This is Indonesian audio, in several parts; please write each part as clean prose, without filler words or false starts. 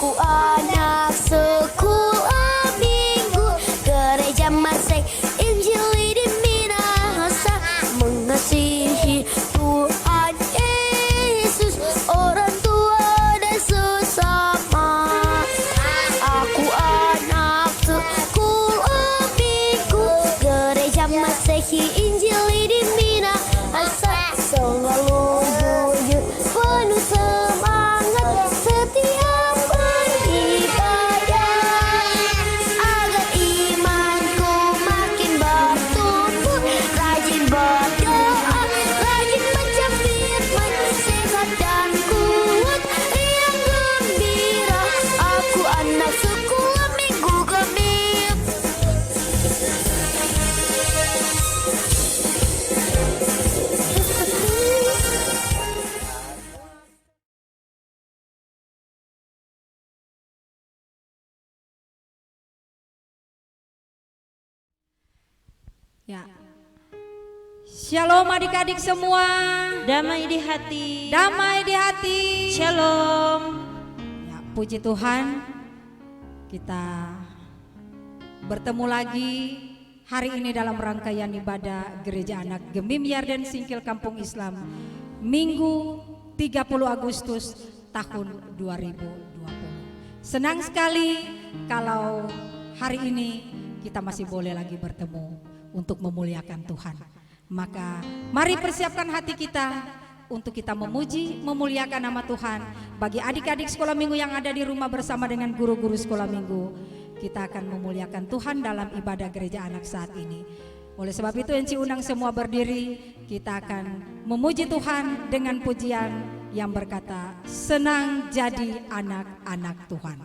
Aku anak sekolah minggu gereja Masih Injil di Minahasa, mengasihi Tuhan Yesus, orang tua dan sesama. Aku anak sekolah minggu gereja Masehi Injil di Minahasa, selalu jujur penuh semangat setiap beribadah, agar imanku makin bertumbuh, rajin berdoa, rajin baca firman, sehat dan kuat, riang gembira. Aku anak sekolah minggu Gemim. Ya. Shalom adik-adik semua. Damai di hati. Damai di hati. Shalom. Ya, puji Tuhan. Kita bertemu lagi hari ini dalam rangkaian ibadah Gereja Anak Gemim Yarden Singkil Kampung Islam Minggu 30 Agustus tahun 2020. Senang sekali kalau hari ini kita masih boleh lagi bertemu untuk memuliakan Tuhan. Maka mari persiapkan hati kita untuk kita memuji, memuliakan nama Tuhan. Bagi adik-adik sekolah minggu yang ada di rumah bersama dengan guru-guru sekolah minggu, kita akan memuliakan Tuhan dalam ibadah gereja anak saat ini. Oleh sebab itu Enci undang semua berdiri, kita akan memuji Tuhan dengan pujian yang berkata, senang jadi anak-anak Tuhan.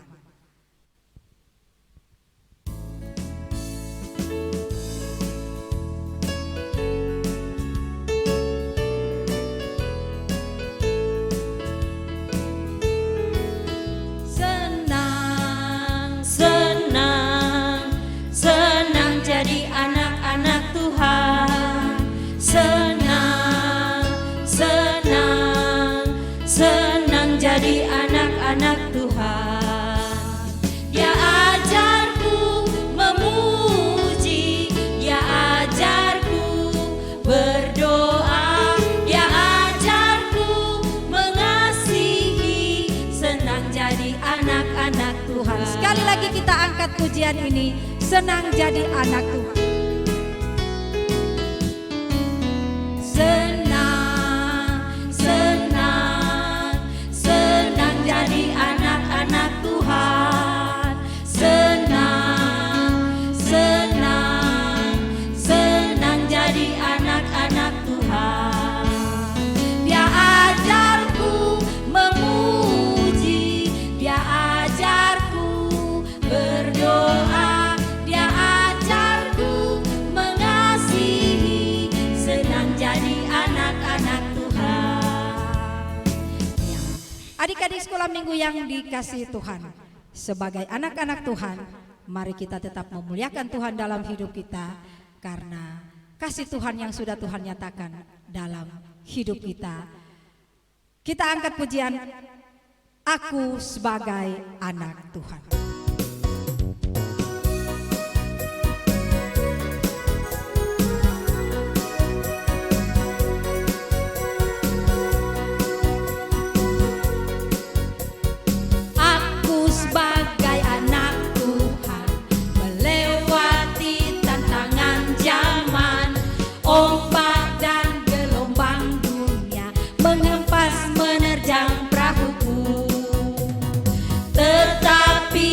Senang jadi anak-anak Tuhan. Senang jadi anak-anak Tuhan. Dia ajarku memuji, dia ajarku berdoa, dia ajarku mengasihi. Senang jadi anak-anak Tuhan. Sekali lagi kita angkat pujian ini, senang jadi anak Tuhan. Senang jadi anak-anak Tuhan. Senang jadi anak-anak Tuhan. Dia ajarku memuji, dia ajarku berdoa, dia ajarku mengasihi. Senang jadi anak-anak Tuhan. Adik-adik sekolah minggu yang dikasihi Tuhan, sebagai anak-anak Tuhan, mari kita tetap memuliakan Tuhan dalam hidup kita, karena kasih Tuhan yang sudah Tuhan nyatakan dalam hidup kita. Kita angkat pujian, aku sebagai anak Tuhan. Aku sebagai anak Tuhan, melewati tantangan zaman, ombak dan gelombang dunia menghempas menerjang perahuku. Tetapi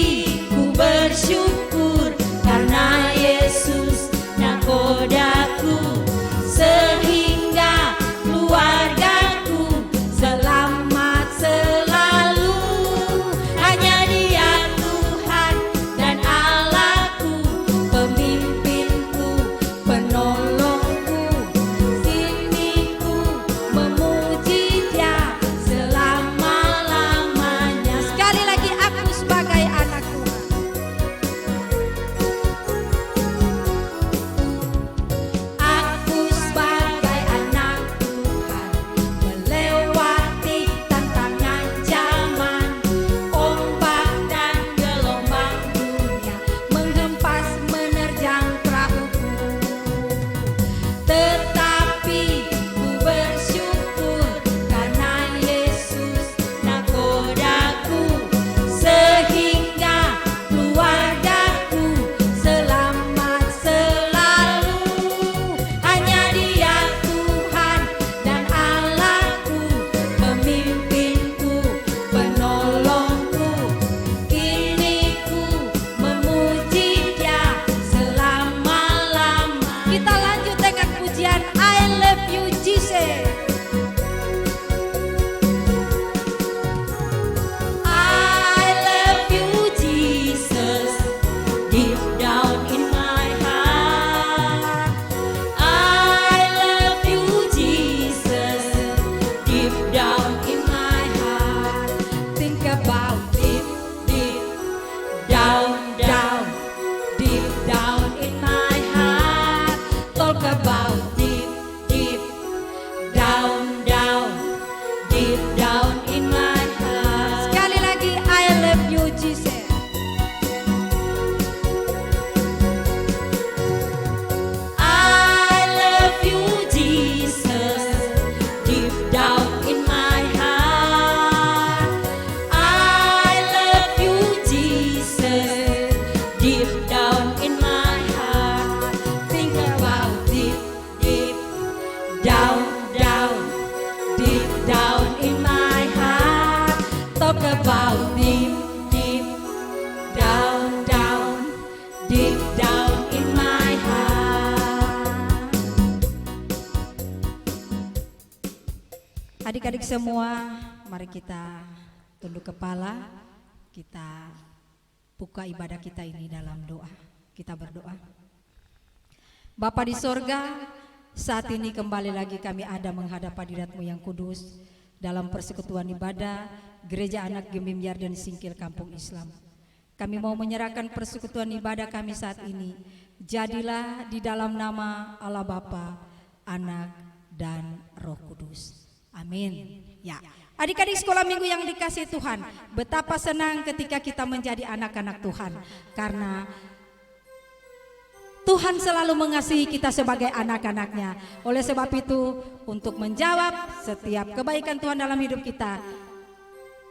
deep down in my heart. Sekali lagi, I love you Jesus. I love you, Jesus, deep down in my heart. I love you, Jesus, deep down in my heart. Think about deep, deep down, down, deep down in my heart. Talk about deep, deep down, down, deep down in my heart. Adik-adik semua, mari kita tunduk kepala, kita buka ibadah kita ini dalam doa. Kita berdoa. Bapa di sorga, saat ini kembali lagi kami ada menghadap hadirat-Mu yang kudus dalam persekutuan ibadah Gereja Anak Gemim Yarden Singkil Kampung Islam. Kami mau menyerahkan persekutuan ibadah kami saat ini. Jadilah di dalam nama Allah Bapa, Anak, dan Roh Kudus. Amin. Ya, adik-adik sekolah minggu yang dikasihi Tuhan, betapa senang ketika kita menjadi anak-anak Tuhan, karena Tuhan selalu mengasihi kita sebagai anak-anaknya. Oleh sebab itu, untuk menjawab setiap kebaikan Tuhan dalam hidup kita,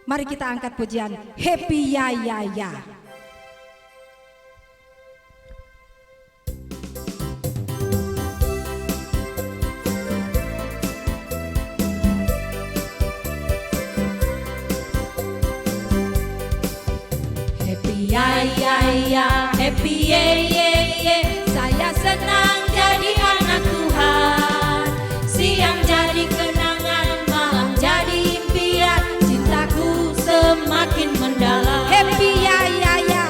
mari kita angkat pujian Happy Ya Ya Ya. Happy ya ya ya, happy ye ye ye. Saya senang jadi anak Tuhan. Siang jadi kenangan, malam jadi impian. Cintaku semakin mendalam. Happy Ya Ya Ya.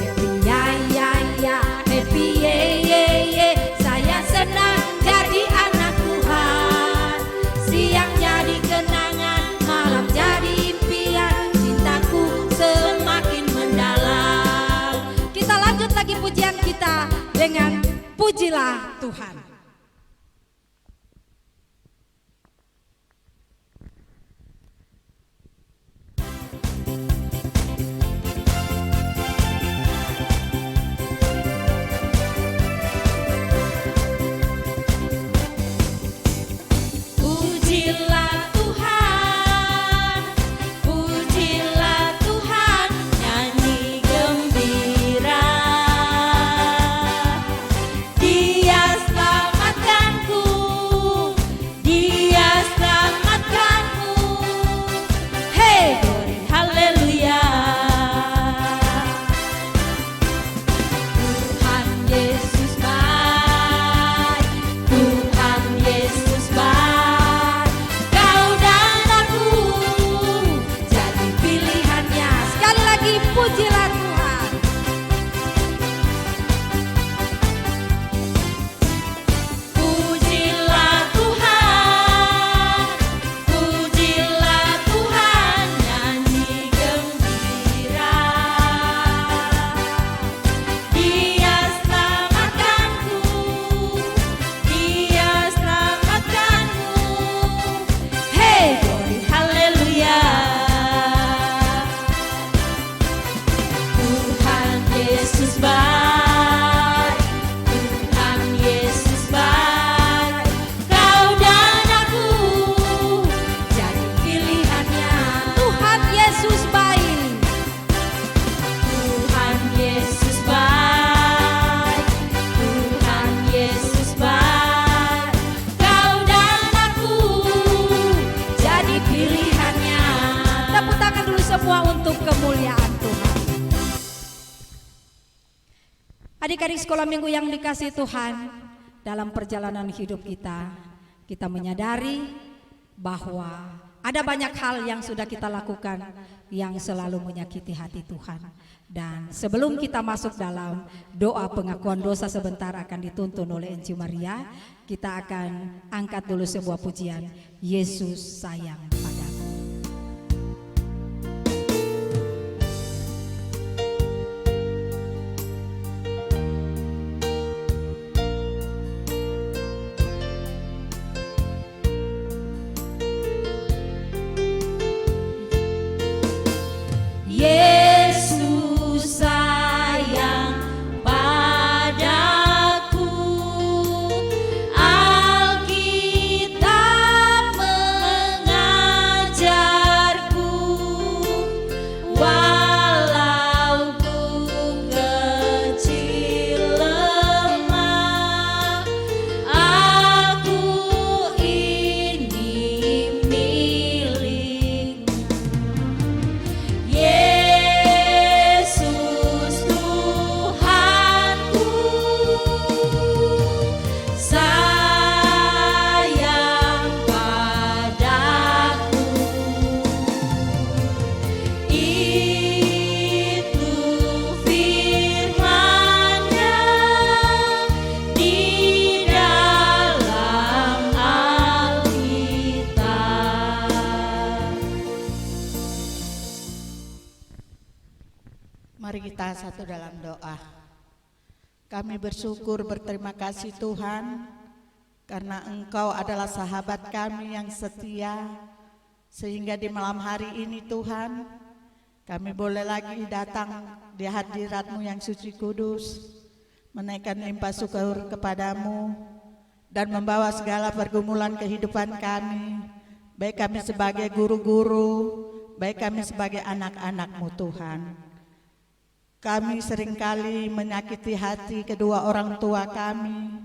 Happy ya ya ya, happy ye ye ye. Saya senang jadi anak Tuhan. Siang jadi kenangan, malam jadi impian. Cintaku semakin mendalam. Kita lanjut lagi pujian kita dengan pujilah Tuhan. Pujilah Tuhan, pujilah Tuhan, nyanyi gembira. Dia selamatkanku, Dia selamatkanmu. Hey, glory, haleluya. Tuhan Yesus baik, Tuhan Yesus baik. Kau dan aku jadi pilihannya. Sekali lagi pujilah Tuhan. Pujilah Tuhan, pujilah Tuhan, nyanyi gembira. Dia selamatkanku, Dia selamatkanmu. Hey, glory, haleluya. Tuhan Yesus baik, Tuhan Yesus baik. Kau dan aku jadi pilihannya. Tuhan Yesus baik. Tuhan Yesus baik, Tuhan Yesus baik. Kau dan aku jadi pilihannya. Tepuk tangan dulu semua untuk kemuliaan Tuhan. Adik-adik sekolah minggu yang dikasihi Tuhan, dalam perjalanan hidup kita menyadari bahwa ada banyak hal yang sudah kita lakukan yang selalu menyakiti hati Tuhan. Dan sebelum kita masuk dalam doa pengakuan dosa sebentar akan dituntun oleh Enci Maria, kita akan angkat dulu sebuah pujian, Yesus sayang padaku. Mari kita satu dalam doa. Kami bersyukur berterima kasih Tuhan karena Engkau adalah sahabat kami yang setia, sehingga di malam hari ini Tuhan kami boleh lagi datang di hadirat-Mu yang suci kudus, menaikkan limpah syukur kepadamu dan membawa segala pergumulan kehidupan kami, baik kami sebagai guru-guru, baik kami sebagai anak-anak-Mu Tuhan. Kami seringkali menyakiti hati kedua orang tua kami,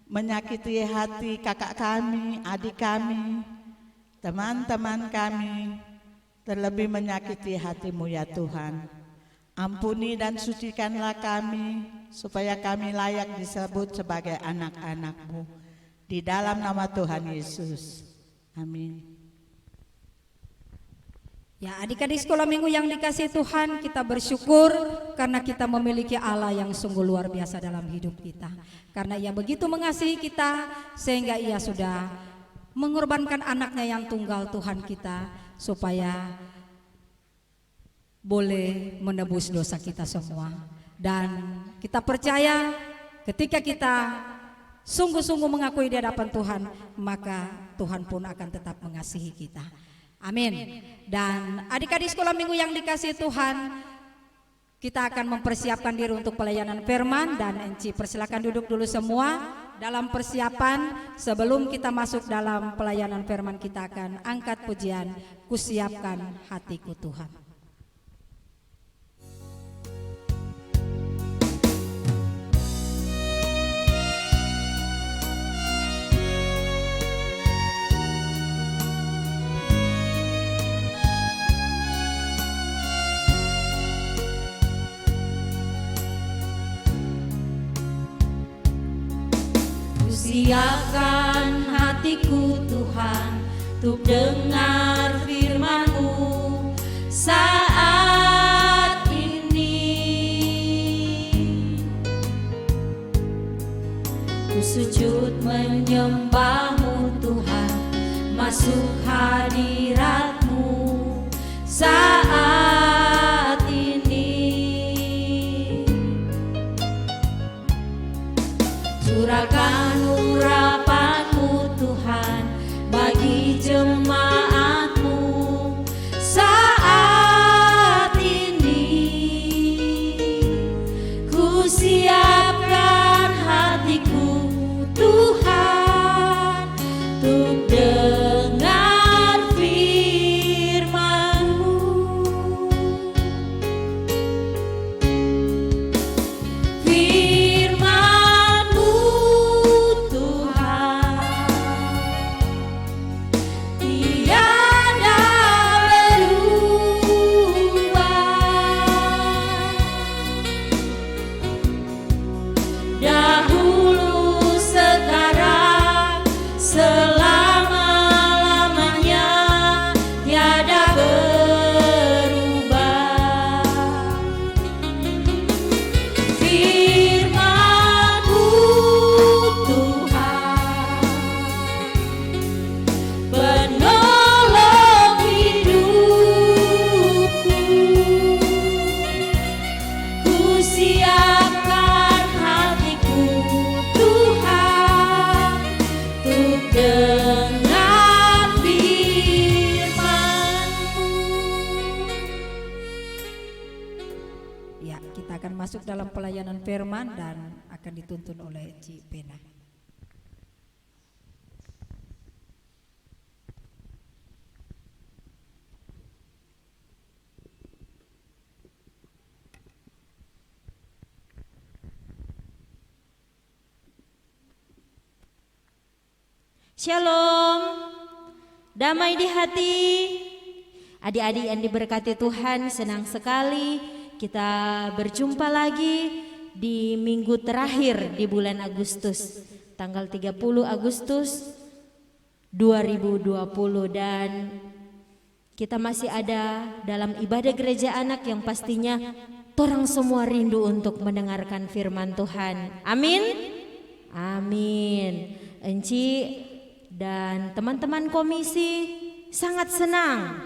menyakiti hati kakak kami, adik kami, teman-teman kami, terlebih menyakiti hati-Mu ya Tuhan. Ampuni dan sucikanlah kami, supaya kami layak disebut sebagai anak-anak-Mu. Di dalam nama Tuhan Yesus. Amin. Ya, adik-adik sekolah minggu yang dikasihi Tuhan, kita bersyukur karena kita memiliki Allah yang sungguh luar biasa dalam hidup kita. Karena Ia begitu mengasihi kita, sehingga Ia sudah mengorbankan anaknya yang tunggal Tuhan kita, supaya boleh menebus dosa kita semua. Dan kita percaya ketika kita sungguh-sungguh mengakui di hadapan Tuhan, maka Tuhan pun akan tetap mengasihi kita. Amin. Dan adik-adik sekolah minggu yang dikasihi Tuhan, kita akan mempersiapkan diri untuk pelayanan firman. Dan Enci persilakan duduk dulu semua. Dalam persiapan sebelum kita masuk dalam pelayanan firman, kita akan angkat pujian Kusiapkan Hatiku Tuhan. Siapkan hatiku Tuhan untuk dengar firman-Mu saat ini. Ku sujud menyembah-Mu Tuhan, masuk hadirat-Mu saat ini. Curahkan urapan-Mu Tuhan bagi jemaat-Mu saat ini. Ku siapkan hatiku Tuhan untuk dengar firman-Mu. Firman-Mu Tuhan tiada berubah, dahulu sekarang selama-lamanya tiada berubah. Firman-Mu Tuhan penolong hidupku. Ku siapkan hatiku Tuhan untuk dengar firman-Mu. Ya, kita akan masuk dalam pelayanan firman dan akan dituntun oleh Ci Pena. Shalom, damai di hati. Adik-adik yang diberkati Tuhan, senang sekali kita berjumpa lagi di minggu terakhir di bulan Agustus, tanggal 30 Agustus 2020, dan kita masih ada dalam ibadah gereja anak yang pastinya torang semua rindu untuk mendengarkan firman Tuhan. Amin. Amin. Enci dan teman-teman komisi sangat senang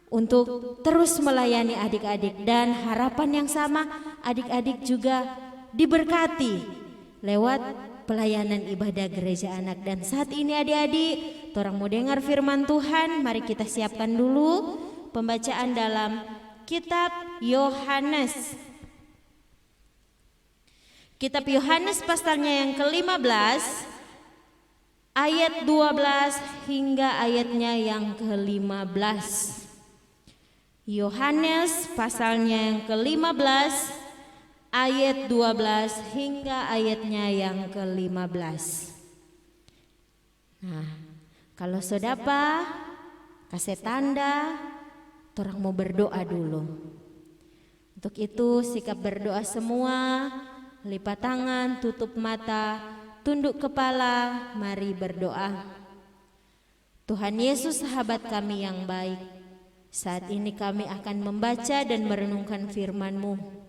untuk terus melayani adik-adik, dan harapan yang sama adik-adik juga diberkati lewat pelayanan ibadah gereja anak. Dan saat ini adik-adik, torang mau dengar firman Tuhan. Mari kita siapkan dulu pembacaan dalam kitab Yohanes. Kitab Yohanes pasalnya yang ke-15 ayat 12 hingga ayatnya yang ke-15. Yohanes pasalnya yang ke-15 ayat 12 hingga ayatnya yang ke-15. Nah, kalau saudara kasih tanda, torang mau berdoa dulu. Untuk itu sikap berdoa semua, lipat tangan, tutup mata, tunduk kepala, mari berdoa. Tuhan Yesus, sahabat kami yang baik, saat ini kami akan membaca dan merenungkan firman-Mu.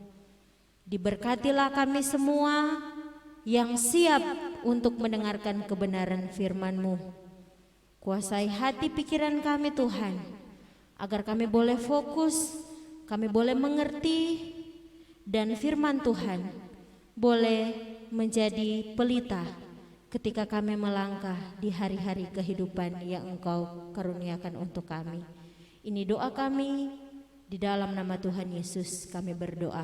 Diberkatilah kami semua yang siap untuk mendengarkan kebenaran firman-Mu. Kuasai hati pikiran kami Tuhan, agar kami boleh fokus, kami boleh mengerti, dan firman Tuhan boleh menjadi pelita ketika kami melangkah di hari-hari kehidupan yang Engkau karuniakan untuk kami. Ini doa kami, di dalam nama Tuhan Yesus kami berdoa.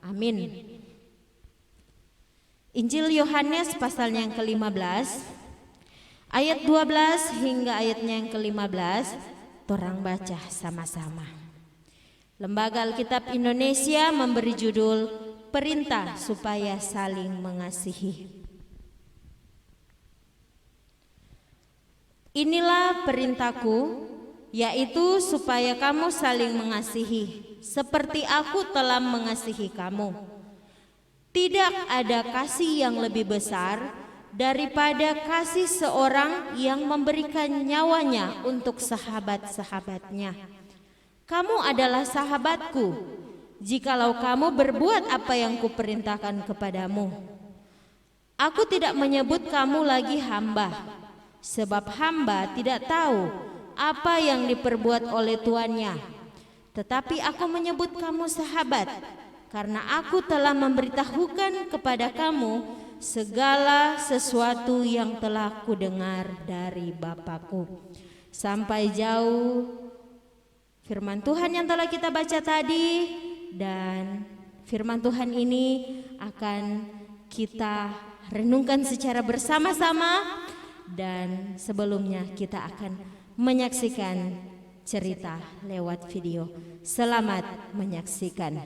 Amin. Injil Yohanes pasalnya yang ke-15 ayat 12 hingga ayatnya yang ke-15, torang baca sama-sama. Lembaga Alkitab Indonesia memberi judul Perintah Supaya Saling Mengasihi. Inilah perintahku, yaitu supaya kamu saling mengasihi, seperti aku telah mengasihi kamu. Tidak ada kasih yang lebih besar daripada kasih seorang yang memberikan nyawanya untuk sahabat-sahabatnya. Kamu adalah sahabatku, jikalau kamu berbuat apa yang kuperintahkan kepadamu. Aku tidak menyebut kamu lagi hamba, sebab hamba tidak tahu apa yang diperbuat oleh tuannya. Tetapi aku menyebut kamu sahabat, karena aku telah memberitahukan kepada kamu segala sesuatu yang telah kudengar dari Bapakku. Sampai jauh firman Tuhan yang telah kita baca tadi, dan firman Tuhan ini akan kita renungkan secara bersama-sama, dan sebelumnya kita akan menyaksikan cerita lewat video. Selamat menyaksikan.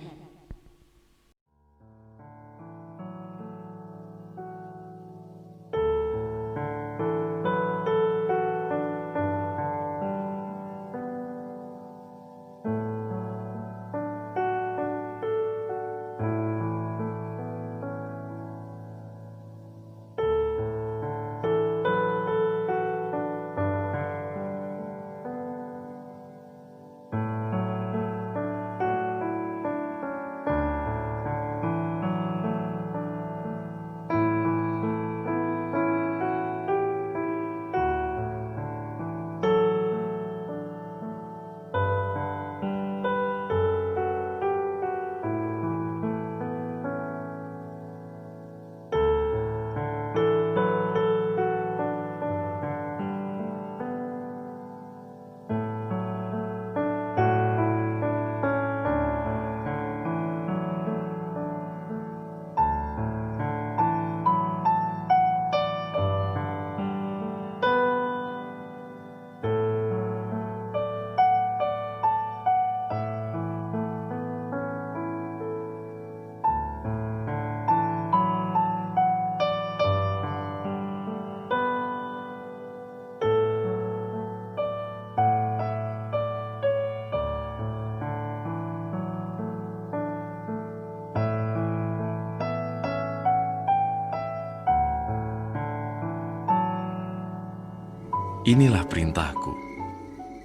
Inilah perintahku,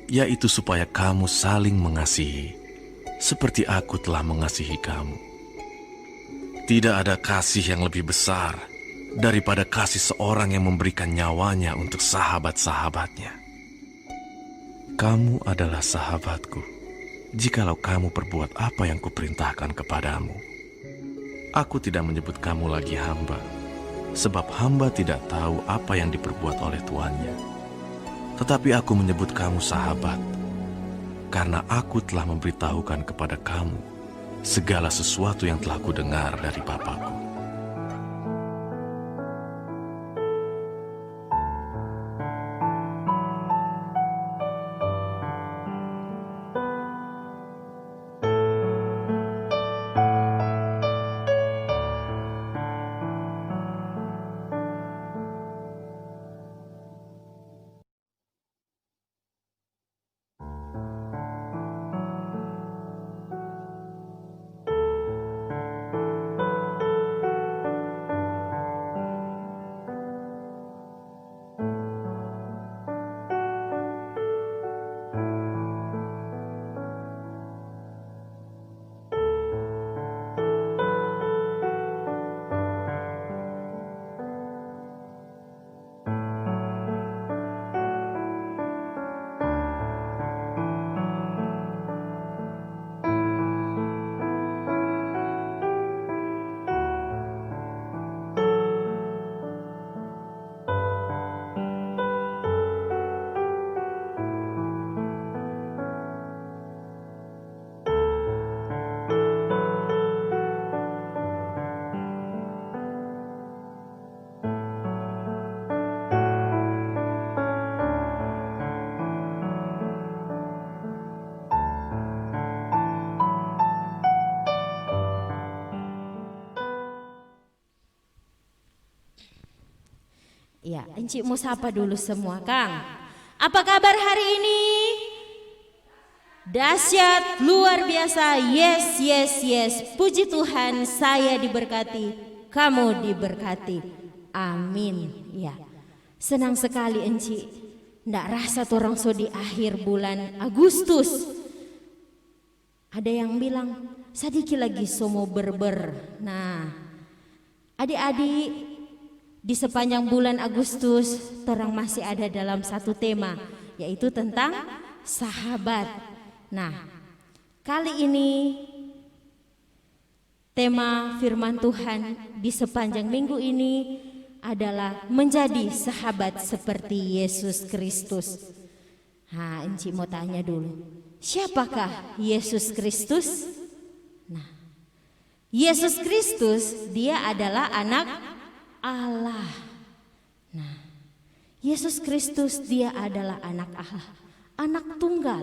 yaitu supaya kamu saling mengasihi, seperti aku telah mengasihi kamu. Tidak ada kasih yang lebih besar daripada kasih seorang yang memberikan nyawanya untuk sahabat-sahabatnya. Kamu adalah sahabatku, jikalau kamu perbuat apa yang kuperintahkan kepadamu. Aku tidak menyebut kamu lagi hamba, sebab hamba tidak tahu apa yang diperbuat oleh tuannya. Tetapi aku menyebut kamu sahabat, karena aku telah memberitahukan kepada kamu segala sesuatu yang telah kudengar dari Bapa-Ku. Ya, Encik mau sapa dulu semua, Kang. Apa kabar hari ini? Dahsyat, luar biasa, yes, yes, yes. Puji Tuhan, saya diberkati, kamu diberkati. Amin. Ya, senang sekali Encik. Ndak rasa torang so di akhir bulan Agustus. Ada yang bilang, sedikit lagi so mau berber. Nah, adik-adik, di sepanjang bulan Agustus, torang masih ada dalam satu tema, yaitu tentang sahabat. Nah, kali ini tema firman Tuhan di sepanjang minggu ini adalah menjadi sahabat seperti Yesus Kristus. Nah, Encik mau tanya dulu, siapakah Yesus Kristus? Nah, Yesus Kristus dia adalah anak Allah. Nah, Yesus Kristus dia adalah anak Allah, anak tunggal,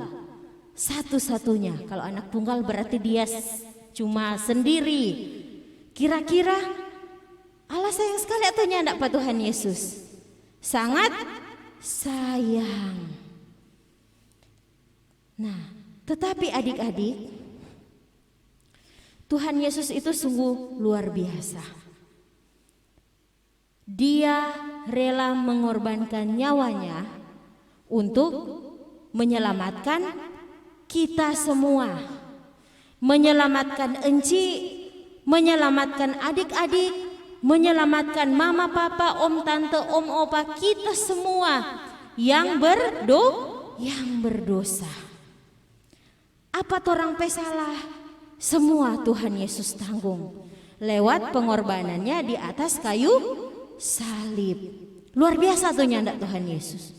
satu-satunya. Kalau anak tunggal berarti dia cuma sendiri. Kira-kira Allah sayang sekali atau nyandak Pak Tuhan Yesus? Sangat sayang. Nah, tetapi adik-adik, Tuhan Yesus itu sungguh luar biasa. Dia rela mengorbankan nyawanya untuk menyelamatkan kita semua, menyelamatkan Enci, menyelamatkan adik-adik, menyelamatkan mama, papa, om, tante, om, opa, kita semua yang berdosa. Apa torang pesalah? Semua Tuhan Yesus tanggung lewat pengorbanannya di atas kayu salib. Luar biasa tuh nyandak Tuhan Yesus.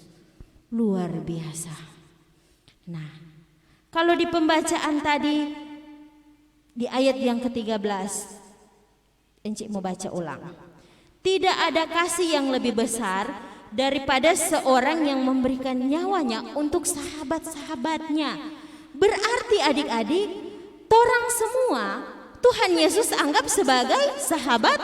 Luar biasa. Nah, kalau di pembacaan tadi di ayat yang ke-13, Encik mau baca ulang. Tidak ada kasih yang lebih besar daripada seorang yang memberikan nyawanya untuk sahabat-sahabatnya. Berarti adik-adik, torang semua Tuhan Yesus anggap sebagai sahabat.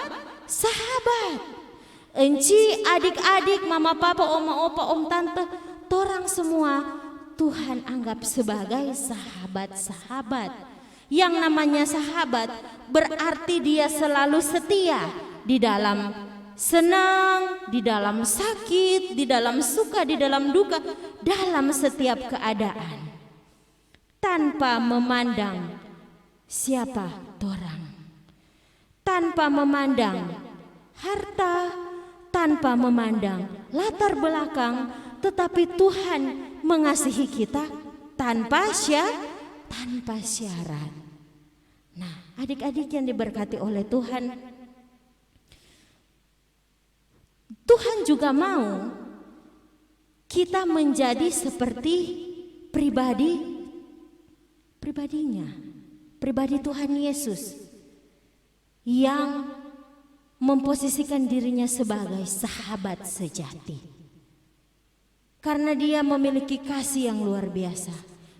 Enci, adik-adik, mama, papa, oma, opa, om, tante, torang semua Tuhan anggap sebagai sahabat-sahabat. Yang namanya sahabat berarti dia selalu setia di dalam senang, di dalam sakit, di dalam suka, di dalam duka, dalam setiap keadaan. Tanpa memandang siapa torang, tanpa memandang harta, tanpa memandang latar belakang, tetapi Tuhan mengasihi kita tanpa syarat. Nah, adik-adik yang diberkati oleh Tuhan, Tuhan juga mau kita menjadi seperti pribadi Tuhan Yesus yang memposisikan dirinya sebagai sahabat sejati. Karena dia memiliki kasih yang luar biasa.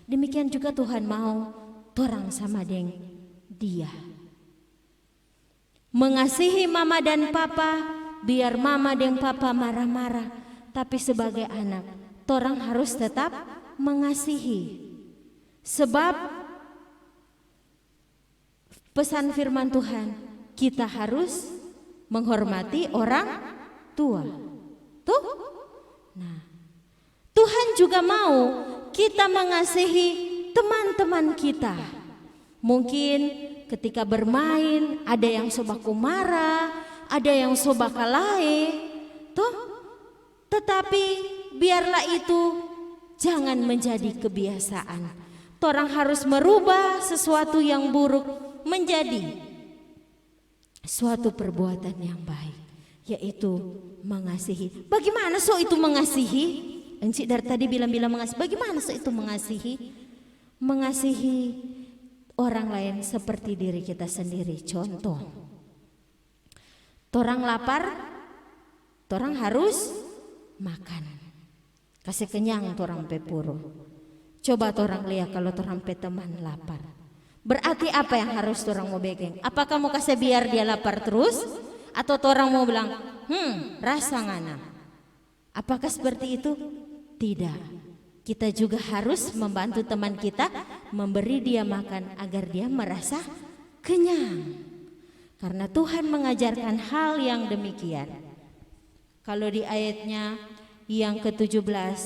Demikian juga Tuhan mau torang sama deng dia. Mengasihi mama dan papa, biar mama dan papa marah-marah. Tapi sebagai anak, torang harus tetap mengasihi. Sebab pesan firman Tuhan, kita harus menghormati orang tua. Tuh. Nah, Tuhan juga mau kita mengasihi teman-teman kita. Mungkin ketika bermain ada yang sobaku marah, ada yang sobaka lae. Tuh. Tetapi biarlah itu jangan menjadi kebiasaan. Torang harus merubah sesuatu yang buruk menjadi suatu perbuatan yang baik, yaitu mengasihi. Bagaimana so itu mengasihi? Encik dari tadi bilang mengasihi. Bagaimana so itu mengasihi? Mengasihi orang lain seperti diri kita sendiri. Contoh, torang lapar, torang harus makan. Kasih kenyang torang pepuru. Coba torang lihat kalau torang pe teman lapar. Berarti apa yang harus torang mau bikin? Apakah mau kasih biar dia lapar terus? Atau torang mau bilang, rasa ngana? Apakah seperti itu? Tidak. Kita juga harus membantu teman kita, memberi dia makan agar dia merasa kenyang. Karena Tuhan mengajarkan hal yang demikian. Kalau di ayatnya yang ke-17,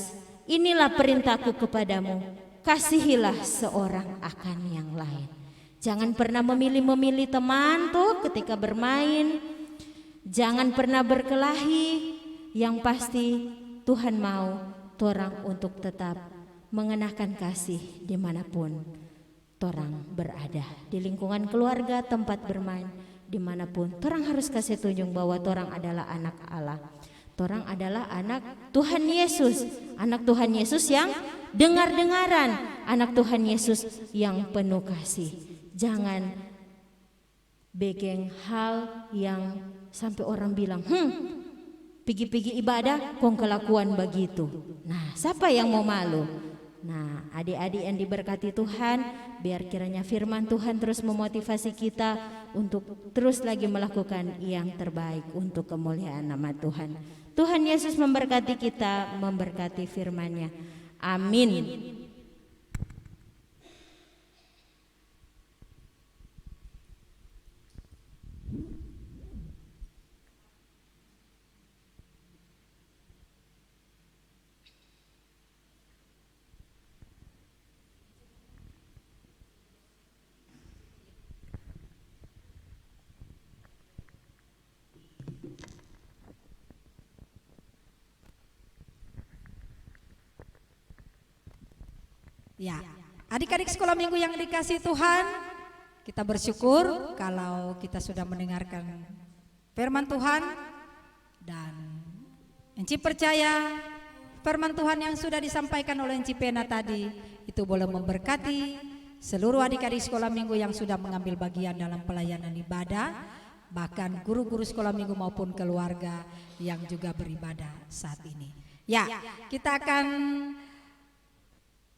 inilah perintahku kepadamu, kasihilah seorang akan yang lain. Jangan pernah memilih-memilih teman tuh ketika bermain. Jangan pernah berkelahi. Yang pasti Tuhan mau torang untuk tetap mengenakan kasih dimanapun torang berada. Di lingkungan keluarga, tempat bermain, dimanapun. Torang harus kasih tunjuk bahwa torang adalah anak Allah. Torang adalah anak Tuhan Yesus. Anak Tuhan Yesus yang dengar-dengaran, anak Tuhan Yesus yang penuh kasih. Jangan bikin hal yang sampai orang bilang, pigi-pigi ibadah kong kelakuan begitu. Nah, siapa yang mau malu? Nah, adik-adik yang diberkati Tuhan, biar kiranya firman Tuhan terus memotivasi kita untuk terus lagi melakukan yang terbaik untuk kemuliaan nama Tuhan. Tuhan Yesus memberkati kita, memberkati firman-Nya. Amin. Ya, adik-adik sekolah minggu yang dikasih Tuhan, kita bersyukur kalau kita sudah mendengarkan firman Tuhan dan Enci percaya firman Tuhan yang sudah disampaikan oleh Enci Pena tadi itu boleh memberkati seluruh adik-adik sekolah minggu yang sudah mengambil bagian dalam pelayanan ibadah, bahkan guru-guru sekolah minggu maupun keluarga yang juga beribadah saat ini. Ya, kita akan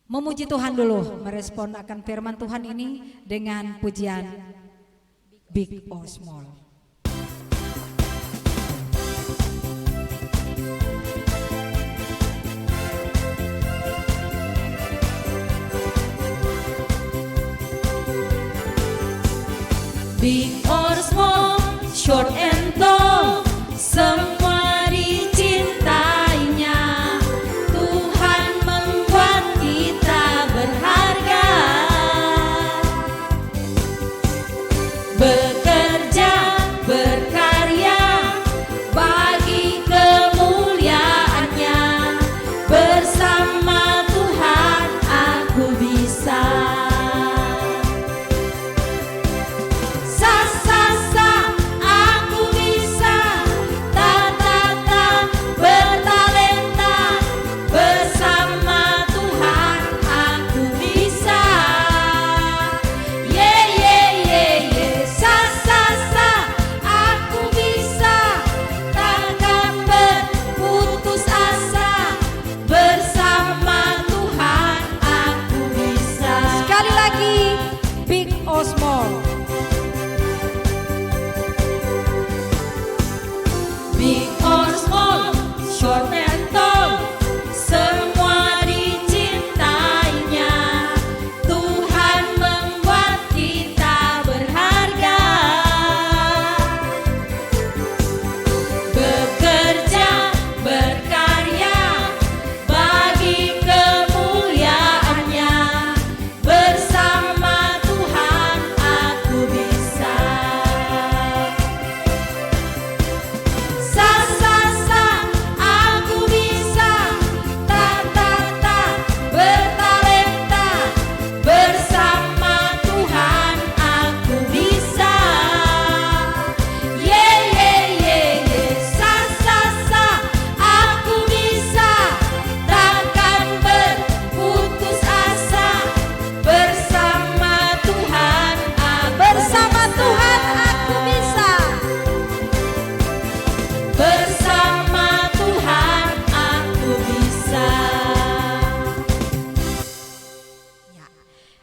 memuji Tuhan dulu, merespon akan firman Tuhan ini dengan pujian Big or Small. Big or small, short and tall, semua dicintainya. Tuhan membuat kita berharga, bekerja, berkarya bagi kemuliaan-Nya. Bersama Tuhan aku bisa.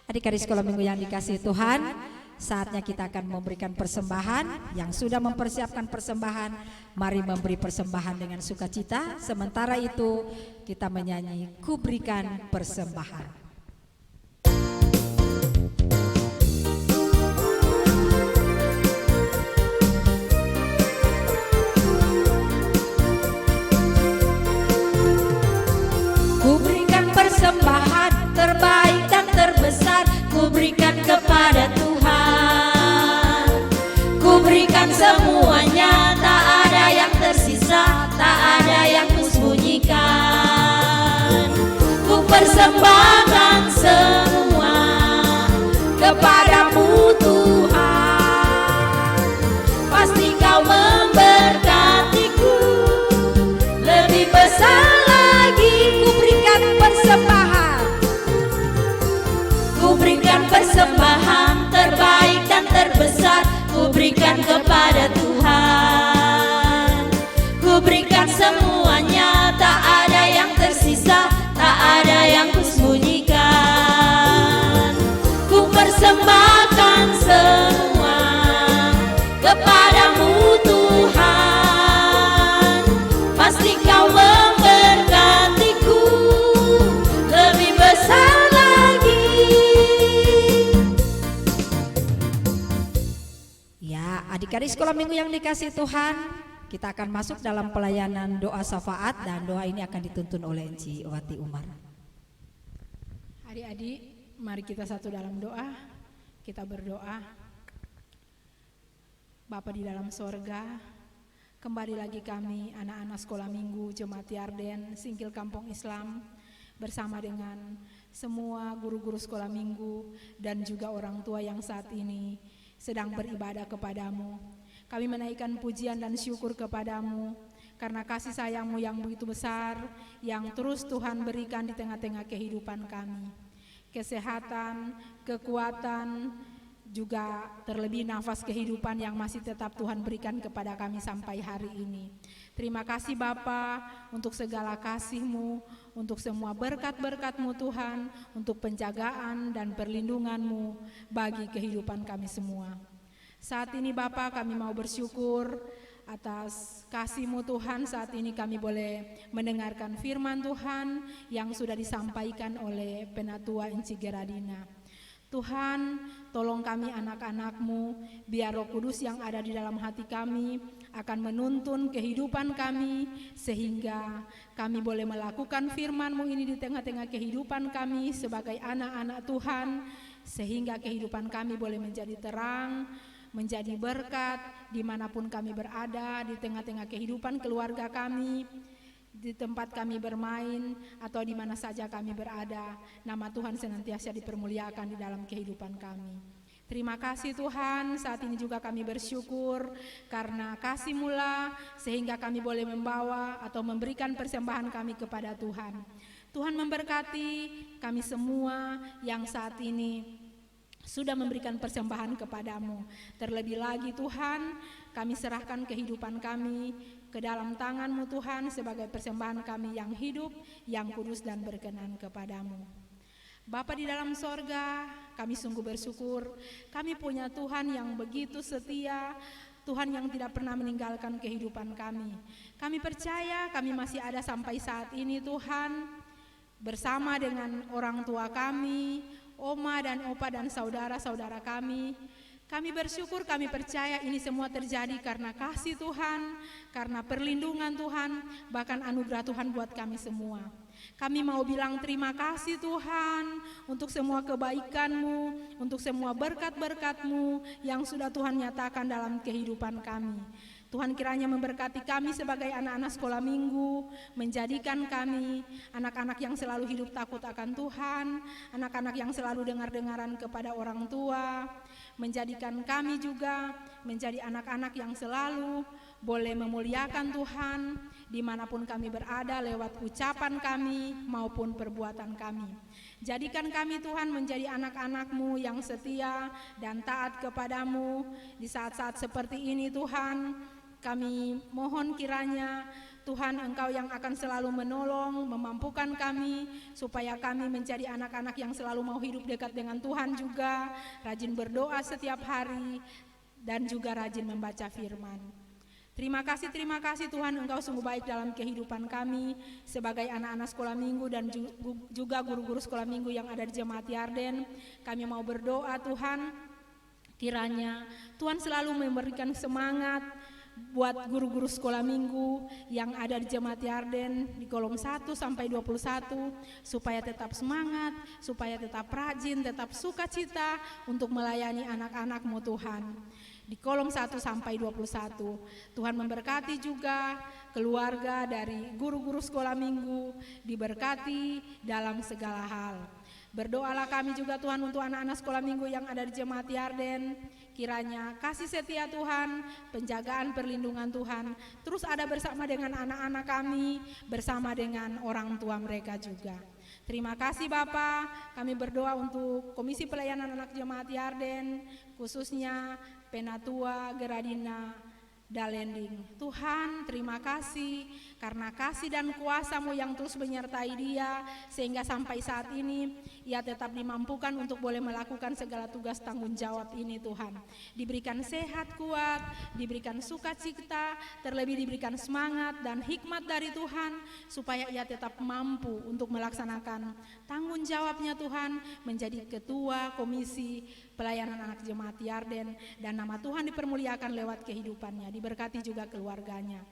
Adik-adik sekolah minggu yang dikasihi Tuhan, saatnya kita akan memberikan persembahan. Yang sudah mempersiapkan persembahan, mari memberi persembahan dengan sukacita. Sementara itu kita menyanyi Ku Berikan Persembahan. Ku berikan persembahan terbaik dan terbesar, ku berikan kepada Tuhan. Ku berikan semuanya, tak ada yang tersisa, tak ada yang kusembunyikan. Ku persembahkan semua kepadamu Tuhan. Pasti kau memberkatiku lebih besar lagi. Ku berikan persembahan, ku berikan persembahan terbaik dan terbesar, ku berikan kepada Tuhan. Ku berikan semuanya, tak ada yang tersisa, tak ada yang kusembunyikan. Ku persembahkan semua kepadamu Tuhan. Pasti kau memberkatiku lebih besar lagi. Ya, adik-adik sekolah minggu yang dikasihi Tuhan, kita akan masuk dalam pelayanan doa syafaat dan doa ini akan dituntun oleh Enci Wati Umar. Adik-adik, mari kita satu dalam doa. Kita berdoa. Bapa di dalam sorga, kembali lagi kami anak-anak sekolah minggu Jemaat Yarden Singkil Kampung Islam bersama dengan semua guru-guru sekolah minggu dan juga orang tua yang saat ini sedang beribadah kepadamu. Kami menaikkan pujian dan syukur kepadamu karena kasih sayangmu yang begitu besar yang terus Tuhan berikan di tengah-tengah kehidupan kami. Kesehatan, kekuatan, juga terlebih nafas kehidupan yang masih tetap Tuhan berikan kepada kami sampai hari ini. Terima kasih Bapa untuk segala kasih-Mu, untuk semua berkat-berkat-Mu Tuhan, untuk penjagaan dan perlindungan-Mu bagi kehidupan kami semua. Saat ini Bapa, kami mau bersyukur atas kasih-Mu Tuhan. Saat ini kami boleh mendengarkan firman Tuhan yang sudah disampaikan oleh Penatua Enci Geradina. Tuhan, tolong kami anak-anak-Mu, biar Roh Kudus yang ada di dalam hati kami akan menuntun kehidupan kami, sehingga kami boleh melakukan firman-Mu ini di tengah-tengah kehidupan kami sebagai anak-anak Tuhan, sehingga kehidupan kami boleh menjadi terang, menjadi berkat dimanapun kami berada, di tengah-tengah kehidupan keluarga kami, di tempat kami bermain, atau di mana saja kami berada. Nama Tuhan senantiasa dipermuliakan di dalam kehidupan kami. Terima kasih Tuhan, saat ini juga kami bersyukur karena kasih-Mu lah sehingga kami boleh membawa atau memberikan persembahan kami kepada Tuhan. Tuhan memberkati kami semua yang saat ini sudah memberikan persembahan kepadamu. Terlebih lagi Tuhan, kami serahkan kehidupan kami ke dalam tangan-Mu Tuhan sebagai persembahan kami yang hidup, yang kudus dan berkenan kepadamu. Bapa di dalam sorga, kami sungguh bersyukur kami punya Tuhan yang begitu setia, Tuhan yang tidak pernah meninggalkan kehidupan kami. Kami percaya kami masih ada sampai saat ini Tuhan, bersama dengan orang tua kami, oma dan opa dan saudara-saudara kami. Kami bersyukur, kami percaya ini semua terjadi karena kasih Tuhan, karena perlindungan Tuhan, bahkan anugerah Tuhan buat kami semua. Kami mau bilang terima kasih Tuhan untuk semua kebaikan-Mu, untuk semua berkat-berkat-Mu yang sudah Tuhan nyatakan dalam kehidupan kami. Tuhan kiranya memberkati kami sebagai anak-anak sekolah minggu, menjadikan kami anak-anak yang selalu hidup takut akan Tuhan, anak-anak yang selalu dengar-dengaran kepada orang tua, menjadikan kami juga menjadi anak-anak yang selalu boleh memuliakan Tuhan dimanapun kami berada lewat ucapan kami maupun perbuatan kami. Jadikan kami Tuhan menjadi anak-anak-Mu yang setia dan taat kepadamu di saat-saat seperti ini Tuhan. Kami mohon kiranya Tuhan, Engkau yang akan selalu menolong, memampukan kami, supaya kami menjadi anak-anak yang selalu mau hidup dekat dengan Tuhan juga, rajin berdoa setiap hari, dan juga rajin membaca firman. Terima kasih Tuhan, Engkau sungguh baik dalam kehidupan kami sebagai anak-anak sekolah minggu dan juga guru-guru sekolah minggu yang ada di Jemaat Yarden. Kami mau berdoa Tuhan, kiranya Tuhan selalu memberikan semangat buat guru-guru sekolah minggu yang ada di Jemaat Yarden di kolom 1 sampai 21, supaya tetap semangat, supaya tetap rajin, tetap sukacita untuk melayani anak-anak-Mu Tuhan. Di kolom 1 sampai 21, Tuhan memberkati juga keluarga dari guru-guru sekolah minggu, diberkati dalam segala hal. Berdoalah kami juga Tuhan untuk anak-anak sekolah minggu yang ada di Jemaat Yarden. Kiranya kasih setia Tuhan, penjagaan perlindungan Tuhan terus ada bersama dengan anak-anak kami, bersama dengan orang tua mereka juga. Terima kasih Bapak, kami berdoa untuk Komisi Pelayanan Anak Jemaat Yarden, khususnya Penatua Geradina Dalending. Tuhan, terima kasih karena kasih dan kuasa-Mu yang terus menyertai dia, sehingga sampai saat ini ia tetap dimampukan untuk boleh melakukan segala tugas tanggung jawab ini Tuhan. Diberikan sehat kuat, diberikan sukacita, terlebih diberikan semangat dan hikmat dari Tuhan, supaya ia tetap mampu untuk melaksanakan tanggung jawabnya Tuhan, menjadi Ketua Komisi Pelayanan Anak Jemaat Yarden, dan nama Tuhan dipermuliakan lewat kehidupannya, diberkati juga keluarganya.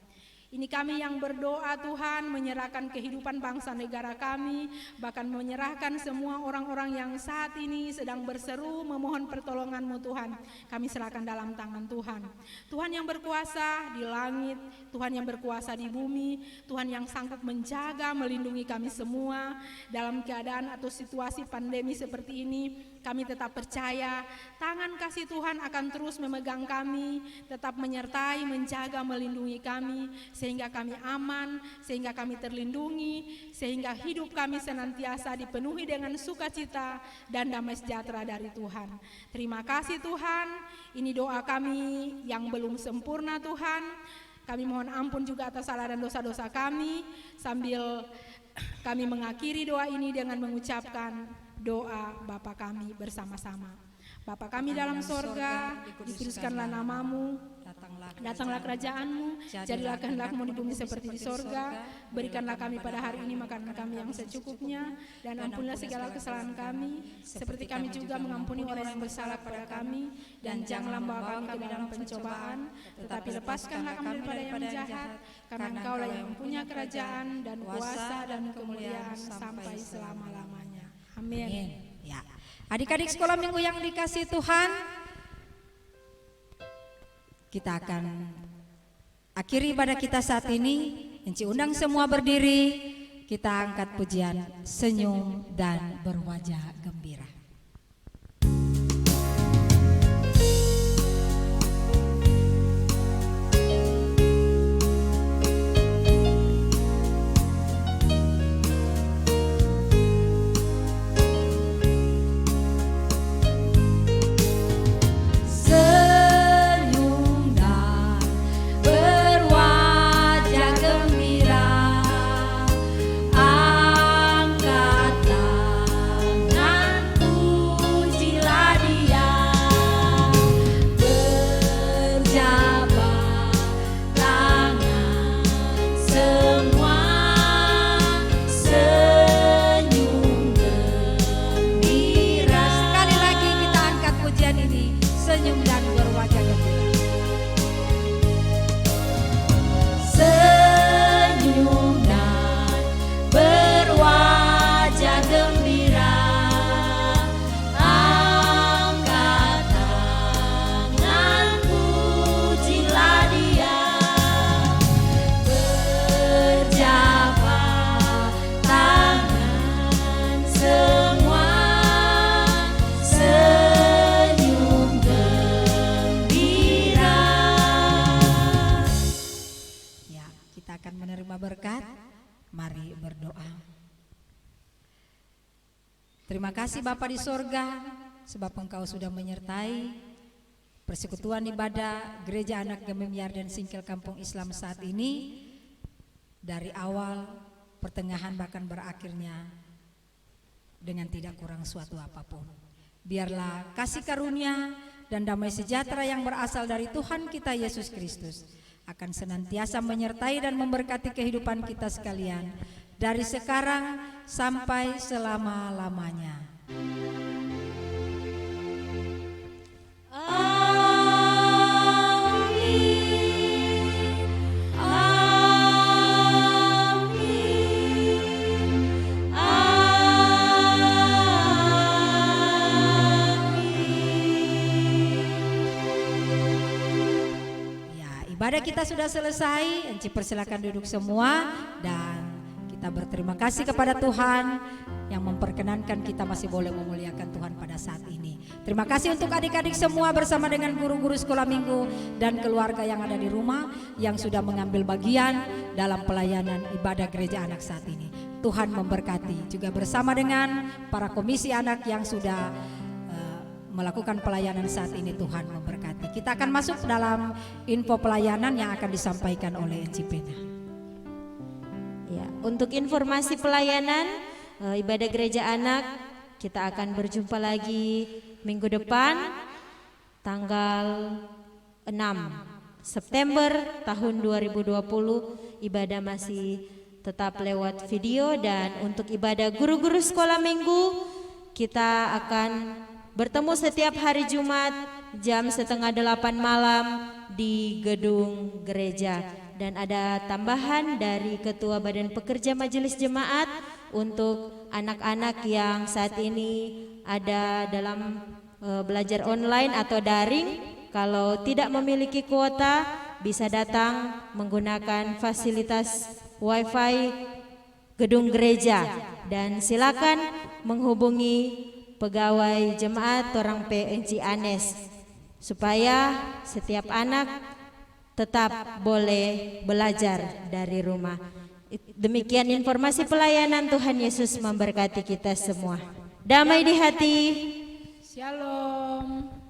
Ini kami yang berdoa Tuhan, menyerahkan kehidupan bangsa negara kami, bahkan menyerahkan semua orang-orang yang saat ini sedang berseru memohon pertolongan-Mu Tuhan. Kami serahkan dalam tangan Tuhan. Tuhan yang berkuasa di langit, Tuhan yang berkuasa di bumi, Tuhan yang sanggup menjaga, melindungi kami semua dalam keadaan atau situasi pandemi seperti ini. Kami tetap percaya tangan kasih Tuhan akan terus memegang kami, tetap menyertai, menjaga, melindungi kami, sehingga kami aman, sehingga kami terlindungi, sehingga hidup kami senantiasa dipenuhi dengan sukacita dan damai sejahtera dari Tuhan. Terima kasih Tuhan, ini doa kami yang belum sempurna Tuhan. Kami mohon ampun juga atas salah dan dosa-dosa kami, sambil kami mengakhiri doa ini dengan mengucapkan doa Bapa kami bersama-sama. Bapa kami dalam sorga, dikuduskanlah namamu, datanglah kerajaan-Mu, jadilah kehendak-Mu di bumi seperti di sorga. Berikanlah kami pada hari ini makanan kami yang secukupnya, dan ampunilah segala kesalahan kami, seperti kami juga mengampuni orang yang bersalah kepada kami, dan janganlah membawa kami ke dalam pencobaan, tetapi lepaskanlah kami daripada yang jahat, karena Engkau-lah yang mempunyai kerajaan dan kuasa dan kemuliaan sampai selama-lamanya. Amin. Ya. Adik-adik sekolah minggu yang dikasihi Tuhan, kita akan akhiri ibadah kita saat ini. Enci undang semua berdiri, kita angkat pujian senyum dan berwajah gembira. Terima kasih Bapa di sorga, sebab Engkau sudah menyertai persekutuan ibadah Gereja Anak Gemim Yarden Singkil Kampung Islam saat ini. dari awal, pertengahan, bahkan berakhirnya dengan tidak kurang suatu apapun. Biarlah kasih karunia dan damai sejahtera yang berasal dari Tuhan kita Yesus Kristus akan senantiasa menyertai dan memberkati kehidupan kita sekalian dari sekarang sampai selama-lamanya. Ibadah kita sudah selesai, Enci persilakan duduk semua dan kita berterima kasih kepada Tuhan yang memperkenankan kita masih boleh memuliakan Tuhan pada saat ini. Terima kasih untuk adik-adik semua bersama dengan guru-guru sekolah minggu dan keluarga yang ada di rumah yang sudah mengambil bagian dalam pelayanan ibadah gereja anak saat ini. Tuhan memberkati, juga bersama dengan para komisi anak yang sudah melakukan pelayanan saat ini. Tuhan memberkati. Kita akan masuk dalam info pelayanan yang akan disampaikan oleh Enci Pena. Ya, untuk informasi pelayanan ibadah gereja anak, kita akan berjumpa lagi minggu depan tanggal 6 September tahun 2020. Ibadah masih tetap lewat video, dan untuk ibadah guru-guru sekolah minggu kita akan bertemu setiap hari Jumat jam 7:30 malam di gedung gereja. Dan ada tambahan dari Ketua Badan Pekerja Majelis Jemaat untuk anak-anak yang saat ini ada dalam belajar online atau daring. Kalau tidak memiliki kuota, bisa datang menggunakan fasilitas WiFi gedung gereja, dan silakan menghubungi pegawai jemaat orang PNC Anes supaya setiap anak tetap boleh belajar dari rumah. Demikian informasi pelayanan. Tuhan Yesus memberkati kita semua. Damai di hati. Shalom.